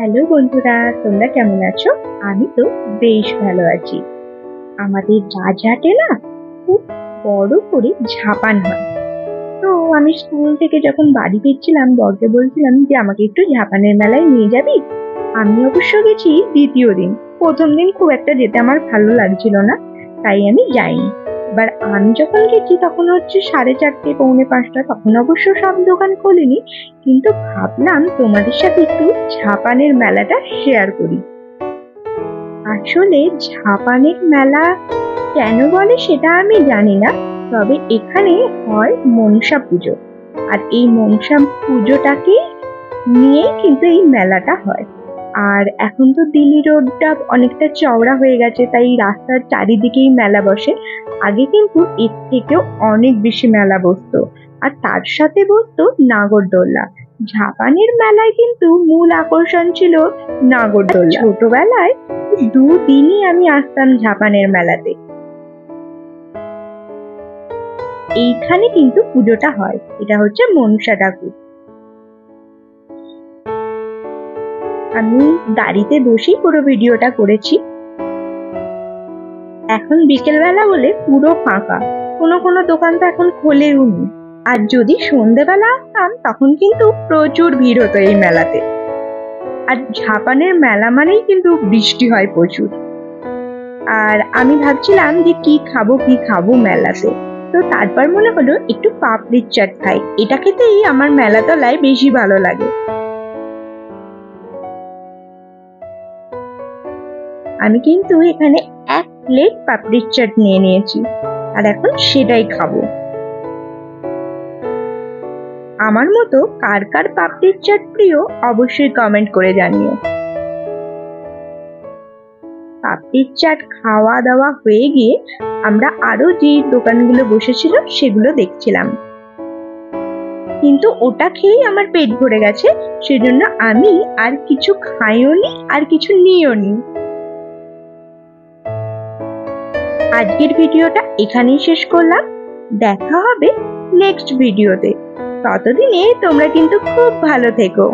Hello বন্ধুরা, তোমরা কেমন আছো? আমি তো বেশ ভালো আছি। আমাদের রাজহাটে না খুব বড় করে ঝাপান হয়। তো আমি স্কুল থেকে যখন বাড়ি ফিরছিলাম বরকে বলছিলাম যে আমাকে একটু ঝাপানের মেলায় নিয়ে যাবি। আমি অবশ্য গেছি দ্বিতীয় দিন। প্রথম দিন খুব একটা যেতে আমার ভালো লাগছিল না, তাই আমি যাইনি। এবার আমি যখন গেছি তখন হচ্ছে 4:30 পৌনে 5টা, তখন অবশ্য সব দোকান খোলেনি, কিন্তু ভাবলাম তোমাদের সাথে একটু ঝাপানের মেলাটা শেয়ার করি। আসলে ঝাপানের মেলা কেন বলে সেটা আমি জানি না, তবে এখানে হয় মনসা পুজো, আর এই মনসা পুজোটাকে নিয়েই কিন্তু এই মেলাটা হয়। আর এখন তো দিল্লি রোডটা অনেকটা চওড়া হয়ে গেছে, তাই রাস্তার চারিদিকেই মেলা বসে। আগে কিন্তু এর থেকেও অনেক বেশি মেলা বসতো, আর তার সাথে বসতো নাগরদোল্লা। ঝাপানের মেলায় কিন্তু মূল আকর্ষণ ছিল নাগরদোল্লা। ছোটবেলায় দুদিনই আমি আসতাম ঝাপানের মেলাতে। এইখানে কিন্তু পুজোটা হয়, এটা হচ্ছে মনসা ঠাকুর। আমি গাড়িতে বসেই পুরো ভিডিওটা করেছি। এখন বিকেলবেলা বলে পুরো ফাঁকা, কোনো কোনো দোকান তো এখন খোলেও নি। আর যদি সন্ধেবেলা আসতাম তখন কিন্তু প্রচুর ভিড় হতো এই মেলাতে। আর ঝাপানের মেলা মানেই কিন্তু বৃষ্টি হয় প্রচুর। আর আমি ভাবছিলাম যে কি খাবো মেলাতে, তো তারপর মনে হলো একটু পাপড়ির চাট খাই। এটা খেতেই আমার মেলা তলায় বেশি ভালো লাগে। আমি কিন্তু এখানে 1 প্লেট পাপড়ির চাট নিয়ে নিয়েছি, আর এখন সেটাই খাবো। আমার মতো কার কার পাপড়ির চাট প্রিয় অবশ্যই কমেন্ট করে জানিও। পাপড়ির চাট খাওয়া দাওয়া হয়ে গিয়ে আমরা আরো যে দোকানগুলো বসেছিল সেগুলো দেখছিলাম, কিন্তু ওটা খেয়েই আমার পেট ভরে গেছে, সেজন্য আমি আর কিছু খাইও নি আর কিছু নিও নি। আজকের ভিডিওটা এখানেই শেষ করলাম। দেখা হবে নেক্সট ভিডিওতে। ততদিনে তোমরা কিন্তু খুব ভালো থেকো।